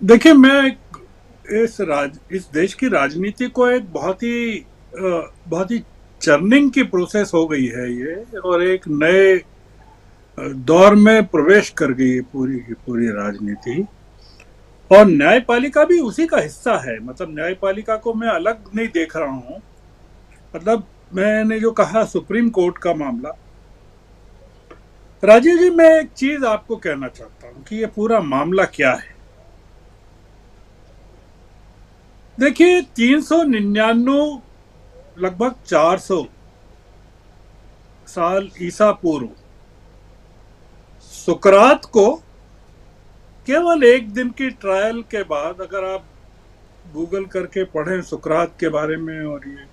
देखिए, मैं इस देश की राजनीति को एक बहुत ही चर्निंग की प्रोसेस हो गई है ये, और एक नए दौर में प्रवेश कर गई है पूरी की पूरी राजनीति। और न्यायपालिका भी उसी का हिस्सा है। मतलब न्यायपालिका को मैं अलग नहीं देख रहा हूँ। मतलब मैंने जो कहा सुप्रीम कोर्ट का मामला, राजीव जी, मैं एक चीज आपको कहना चाहता हूँ कि ये पूरा मामला क्या है। देखिए, 399, लगभग 400 साल ईसा पूर्व सुकरात को केवल एक दिन की ट्रायल के बाद, अगर आप गूगल करके पढ़ें सुकरात के बारे में, और ये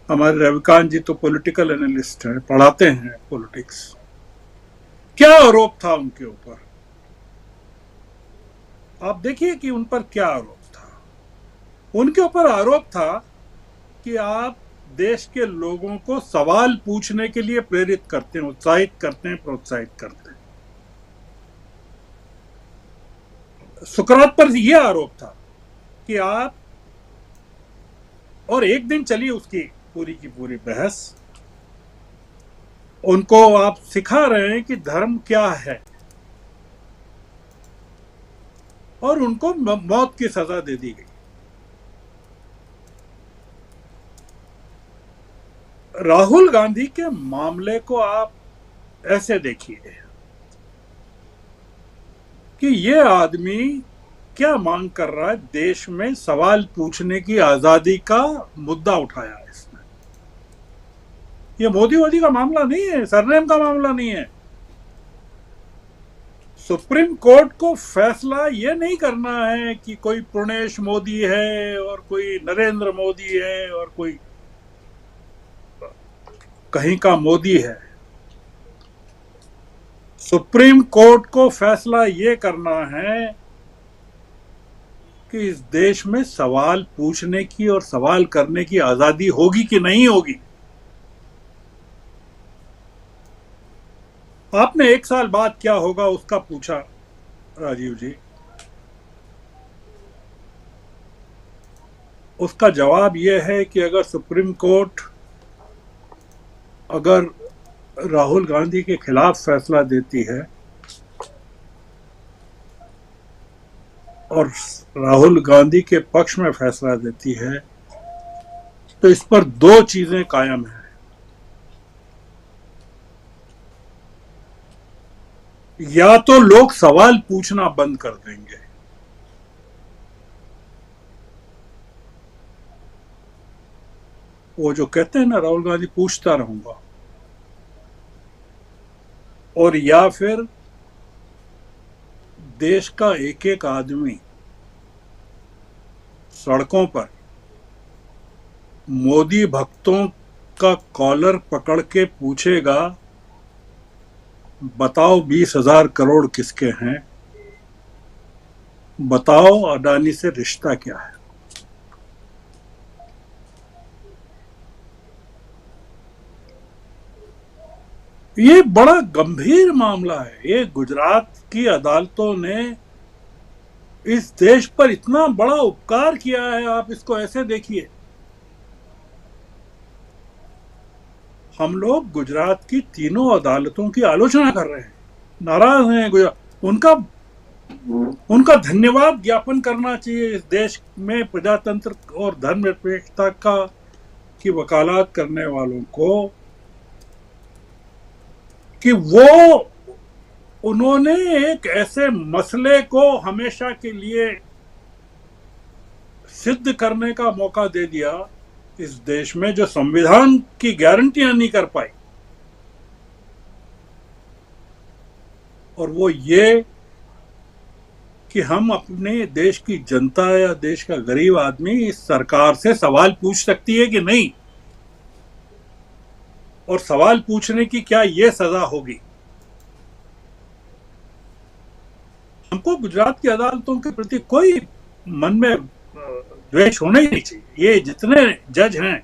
हमारे रविकांत जी तो पॉलिटिकल एनालिस्ट हैं, पढ़ाते हैं पॉलिटिक्स, क्या आरोप था उनके ऊपर। आप देखिए कि उन पर क्या आरोप था। उनके ऊपर आरोप था कि आप देश के लोगों को सवाल पूछने के लिए प्रेरित करते हैं, उत्साहित करते हैं, प्रोत्साहित करते हैं। सुकरात पर यह आरोप था कि आप, और एक दिन चली उसकी पूरी की पूरी बहस, उनको आप सिखा रहे हैं कि धर्म क्या है, और उनको मौत की सजा दे दी गई। राहुल गांधी के मामले को आप ऐसे देखिए कि ये आदमी क्या मांग कर रहा है। देश में सवाल पूछने की आजादी का मुद्दा उठाया है इसने। ये मोदी का मामला नहीं है, सरनेम का मामला नहीं है। सुप्रीम कोर्ट को फैसला ये नहीं करना है कि कोई पुणेश मोदी है और कोई नरेंद्र मोदी है और कोई कहीं का मोदी है। सुप्रीम कोर्ट को फैसला ये करना है कि इस देश में सवाल पूछने की और सवाल करने की आजादी होगी कि नहीं होगी। आपने एक साल बाद क्या होगा उसका पूछा, राजीव जी। उसका जवाब यह है कि अगर सुप्रीम कोर्ट अगर राहुल गांधी के खिलाफ फैसला देती है और राहुल गांधी के पक्ष में फैसला देती है, तो इस पर दो चीजें कायम हैं। या तो लोग सवाल पूछना बंद कर देंगे, वो जो कहते हैं ना, राहुल गांधी पूछता रहूंगा, और या फिर देश का एक एक आदमी सड़कों पर मोदी भक्तों का कॉलर पकड़ के पूछेगा, बताओ 20,000 करोड़ किसके हैं, बताओ अडानी से रिश्ता क्या है। ये बड़ा गंभीर मामला है। ये गुजरात की अदालतों ने इस देश पर इतना बड़ा उपकार किया है, आप इसको ऐसे देखिए। हम लोग गुजरात की तीनों अदालतों की आलोचना कर रहे हैं, नाराज हैं गुजरात। उनका उनका धन्यवाद ज्ञापन करना चाहिए इस देश में प्रजातंत्र और धर्मनिरपेक्षता का की वकालत करने वालों को, कि वो उन्होंने एक ऐसे मसले को हमेशा के लिए सिद्ध करने का मौका दे दिया इस देश में, जो संविधान की गारंटियां नहीं कर पाई। और वो ये कि हम अपने देश की जनता या देश का गरीब आदमी इस सरकार से सवाल पूछ सकती है कि नहीं, और सवाल पूछने की क्या ये सजा होगी। हमको गुजरात की अदालतों के प्रति कोई मन में द्वेष होना ही नहीं चाहिए। ये जितने जज हैं,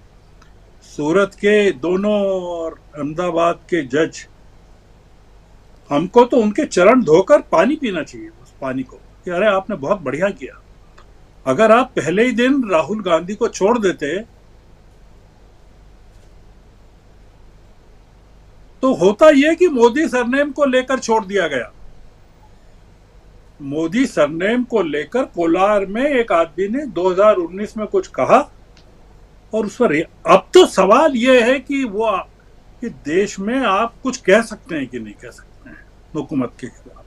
सूरत के दोनों और अहमदाबाद के जज, हमको तो उनके चरण धोकर पानी पीना चाहिए, उस पानी को। कि अरे आपने बहुत बढ़िया किया, अगर आप पहले ही दिन राहुल गांधी को छोड़ देते तो होता यह कि मोदी सरनेम को लेकर छोड़ दिया गया। मोदी सरनेम को लेकर कोलार में एक आदमी ने 2019 में कुछ कहा, और उस पर अब तो सवाल यह है कि वो कि देश में आप कुछ कह सकते हैं कि नहीं कह सकते हैं हुकूमत के खिलाफ।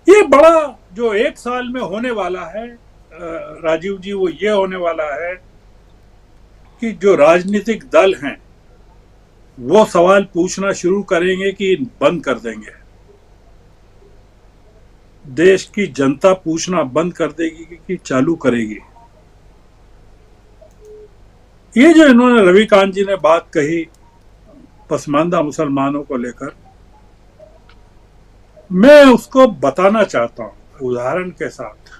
ये बड़ा जो एक साल में होने वाला है राजीव जी, वो ये होने वाला है कि जो राजनीतिक दल हैं वो सवाल पूछना शुरू करेंगे कि बंद कर देंगे, देश की जनता पूछना बंद कर देगी कि चालू करेगी। ये जो इन्होंने रविकांत जी ने बात कही पसमानदा मुसलमानों को लेकर, मैं उसको बताना चाहता हूं उदाहरण के साथ,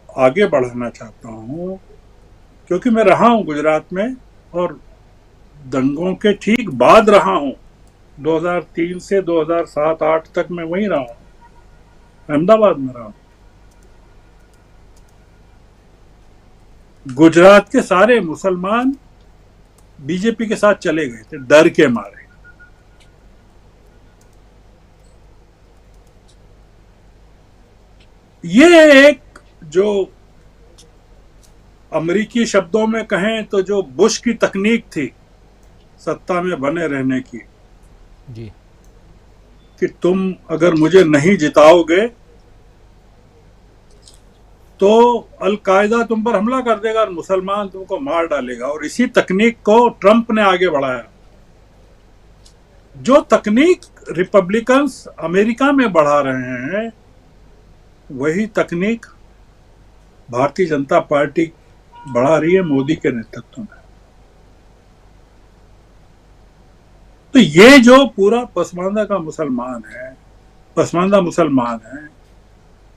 आगे बढ़ाना चाहता हूं, क्योंकि मैं रहा हूं गुजरात में और दंगों के ठीक बाद रहा हूं। 2003 से 2007-8 तक मैं वहीं रहा हूं, अहमदाबाद में रहा हूं। गुजरात के सारे मुसलमान बीजेपी के साथ चले गए थे डर के मारे। ये एक जो अमेरिकी शब्दों में कहें तो जो बुश की तकनीक थी सत्ता में बने रहने की, जी, कि तुम अगर मुझे नहीं जिताओगे तो अलकायदा तुम पर हमला कर देगा और मुसलमान तुमको मार डालेगा, और इसी तकनीक को ट्रंप ने आगे बढ़ाया। जो तकनीक रिपब्लिकन्स अमेरिका में बढ़ा रहे हैं वही तकनीक भारतीय जनता पार्टी बढ़ा रही है मोदी के नेतृत्व में। तो ये जो पूरा पसमानदा मुसलमान है,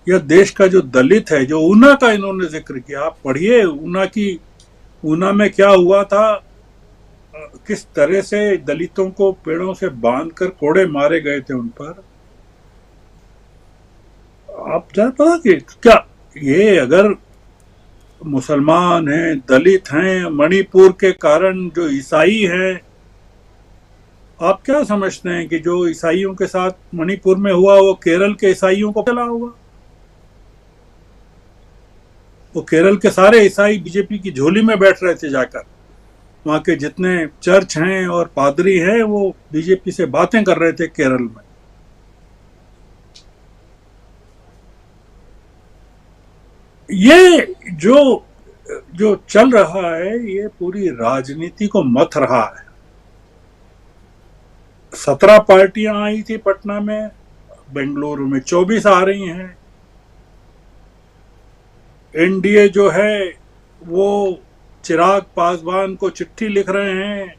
यह देश का जो दलित है, जो ऊना का इन्होंने जिक्र किया, आप पढ़िए ऊना में क्या हुआ था, किस तरह से दलितों को पेड़ों से बांधकर कोड़े मारे गए थे उन पर। आप जरा पता कि क्या ये अगर मुसलमान हैं, दलित हैं, मणिपुर के कारण जो ईसाई हैं, आप क्या समझते हैं कि जो ईसाइयों के साथ मणिपुर में हुआ वो केरल के ईसाइयों को चला होगा? वो केरल के सारे ईसाई बीजेपी की झोली में बैठ रहे थे जाकर, वहां के जितने चर्च हैं और पादरी हैं वो बीजेपी से बातें कर रहे थे केरल में। ये जो चल रहा है ये पूरी राजनीति को मथ रहा है। 17 पार्टियां आई थी पटना में, बेंगलुरु में 24 आ रही हैं। एनडीए जो है वो चिराग पासवान को चिट्ठी लिख रहे हैं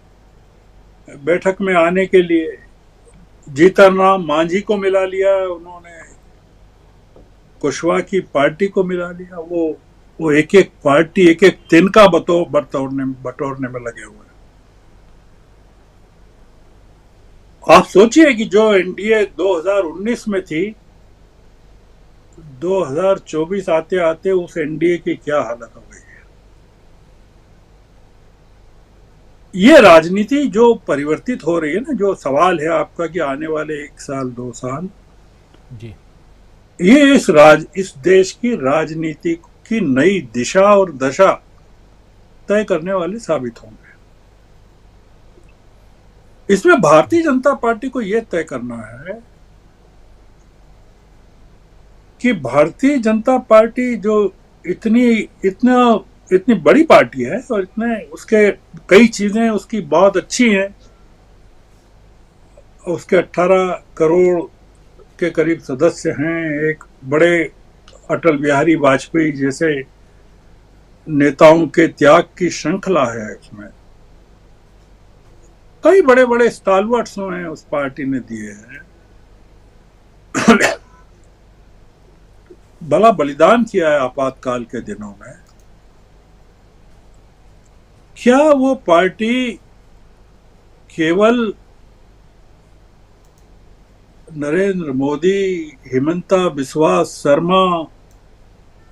बैठक में आने के लिए। जीतन राम मांझी को मिला लिया उन्होंने, कुशवाहा की पार्टी को मिला लिया। वो एक एक पार्टी एक एक तिनका बटोरने में लगे हुए हैं। आप सोचिए कि जो एनडीए 2019 में थी, 2024 आते आते उस एनडीए की क्या हालत हो गई है। ये राजनीति जो परिवर्तित हो रही है ना, जो सवाल है आपका कि आने वाले 1 साल 2 साल, जी, ये इस देश की राजनीति की नई दिशा और दशा तय करने वाले साबित होंगे। इसमें भारतीय जनता पार्टी को यह तय करना है कि भारतीय जनता पार्टी जो इतनी बड़ी पार्टी है और इतने उसके कई चीजें उसकी बहुत अच्छी हैं, उसके 18 करोड़ के करीब सदस्य हैं, एक बड़े अटल बिहारी वाजपेयी जैसे नेताओं के त्याग की श्रृंखला है उसमें, कई बड़े बड़े स्टालवर्ट्स हैं उस पार्टी ने दिए हैं, बड़ा बलिदान किया है आपातकाल के दिनों में। क्या वो पार्टी केवल नरेंद्र मोदी, हिमंता बिस्वा शर्मा,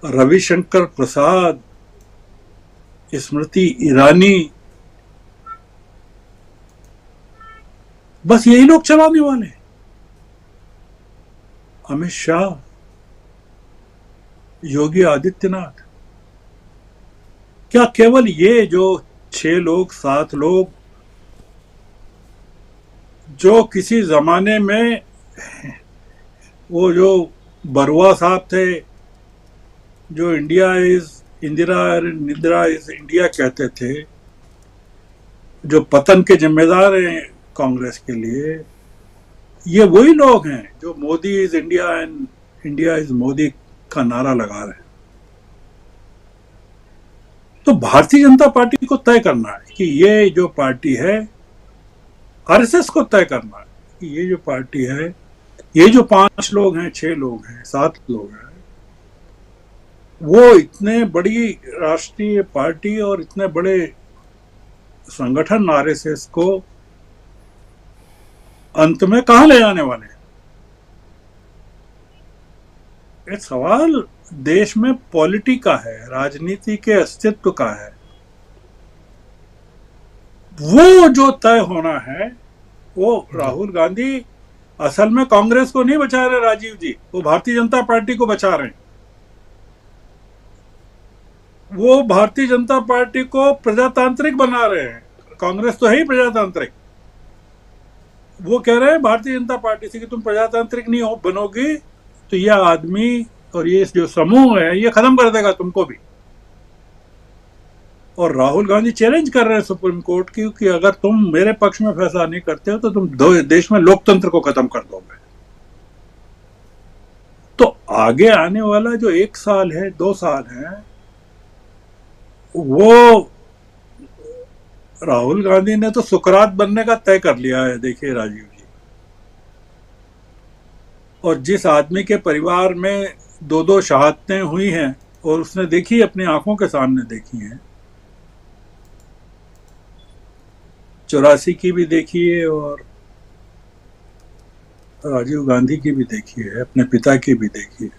रविशंकर प्रसाद, स्मृति ईरानी, बस यही लोग चलाने वाले हैं। अमित शाह, योगी आदित्यनाथ, क्या केवल ये जो 6 लोग 7 लोग जो किसी जमाने में वो जो बरुआ साहब थे, जो इंडिया इज इंदिरा निद्रा इज इंडिया कहते थे, जो पतन के जिम्मेदार हैं कांग्रेस के लिए, ये वही लोग हैं जो Modi is India and India is Modi का नारा लगा रहे हैं। तो भारतीय जनता पार्टी को तय करना है कि ये जो पार्टी है, आरएसएस को तय करना है कि ये जो पार्टी है, ये जो 5 लोग हैं, 6 लोग हैं, 7 लोग हैं, वो इतने बड़ी राष्ट्रीय पार्टी और इतने बड़े संगठन आरएसएस को अंत में कहां ले जाने वाले हैं। ये सवाल देश में पॉलिटी का है, राजनीति के अस्तित्व का है। वो जो तय होना है, वो राहुल गांधी असल में कांग्रेस को नहीं बचा रहे राजीव जी, वो भारतीय जनता पार्टी को बचा रहे हैं। वो भारतीय जनता पार्टी को प्रजातांत्रिक बना रहे हैं। कांग्रेस तो है ही प्रजातांत्रिक। वो कह रहे हैं भारतीय जनता पार्टी से कि तुम प्रजातांत्रिक नहीं हो बनोगी तो यह आदमी और ये जो समूह है ये खत्म कर देगा तुमको भी। और राहुल गांधी चैलेंज कर रहे हैं सुप्रीम कोर्ट की कि अगर तुम मेरे पक्ष में फैसला नहीं करते हो तो तुम देश में लोकतंत्र को खत्म कर दोगे। तो आगे आने वाला जो 1 साल है, 2 साल है, वो राहुल गांधी ने तो सुकरात बनने का तय कर लिया है। देखिए राजीव जी, और जिस आदमी के परिवार में 2-2 शहादतें हुई हैं और उसने देखी, अपनी आंखों के सामने देखी हैं, 84 की भी देखी है और राजीव गांधी की भी देखी है, अपने पिता की भी देखी है,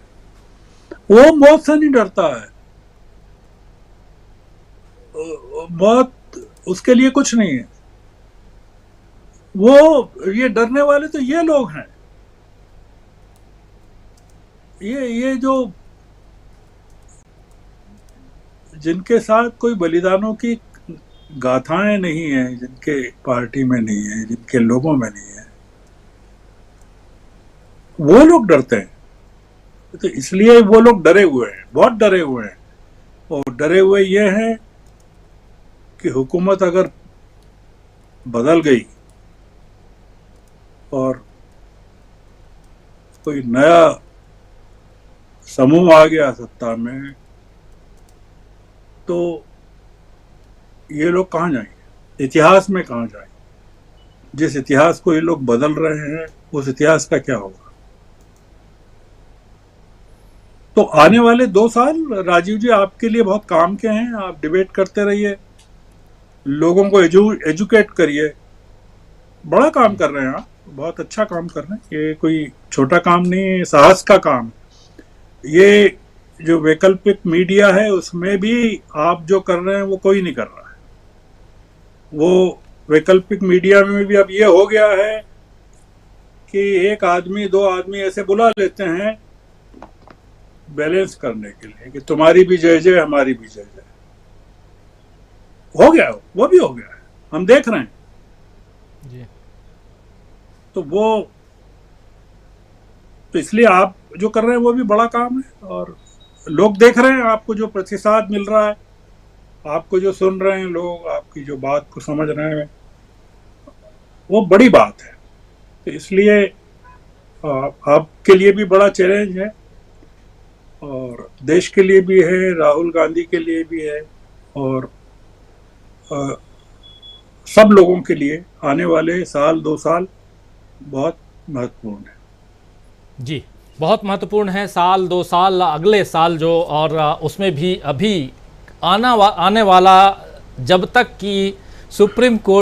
वो मौत से नहीं डरता है। मौत उसके लिए कुछ नहीं है। वो ये डरने वाले तो ये लोग हैं, ये जो जिनके साथ कोई बलिदानों की गाथाएं नहीं है, जिनके पार्टी में नहीं है, जिनके लोगों में नहीं है, वो लोग डरते हैं। तो इसलिए वो लोग डरे हुए हैं, बहुत डरे हुए हैं। और डरे हुए ये हैं कि हुकूमत अगर बदल गई और कोई नया समूह आ गया सत्ता में, तो ये लोग कहां जाएंगे, इतिहास में कहां जाएंगे। जिस इतिहास को ये लोग बदल रहे हैं उस इतिहास का क्या होगा। तो आने वाले 2 साल राजीव जी आपके लिए बहुत काम के हैं। आप डिबेट करते रहिए, लोगों को एजुकेट करिए। बड़ा काम कर रहे हैं आप, बहुत अच्छा काम कर रहे हैं। ये कोई छोटा काम नहीं है, साहस का काम। ये जो वैकल्पिक मीडिया है उसमें भी आप जो कर रहे हैं वो कोई नहीं कर रहा है। वो वैकल्पिक मीडिया में भी अब ये हो गया है कि 1 आदमी 2 आदमी ऐसे बुला लेते हैं बैलेंस करने के लिए कि तुम्हारी भी जय जय हमारी भी जय जय। हो गया, वो भी हो गया है, हम देख रहे हैं जी। तो इसलिए आप जो कर रहे हैं वो भी बड़ा काम है। और लोग देख रहे हैं, आपको जो प्रतिसाद मिल रहा है, आपको जो सुन रहे हैं लोग, आपकी जो बात को समझ रहे हैं, वो बड़ी बात है। तो इसलिए आपके लिए भी बड़ा चैलेंज है और देश के लिए भी है, राहुल गांधी के लिए भी है, और सब लोगों के लिए आने वाले साल 2 साल बहुत महत्वपूर्ण है। जी, बहुत महत्वपूर्ण है। साल 2 साल, अगले साल जो, और उसमें भी अभी आने वाला, जब तक कि सुप्रीम कोर्ट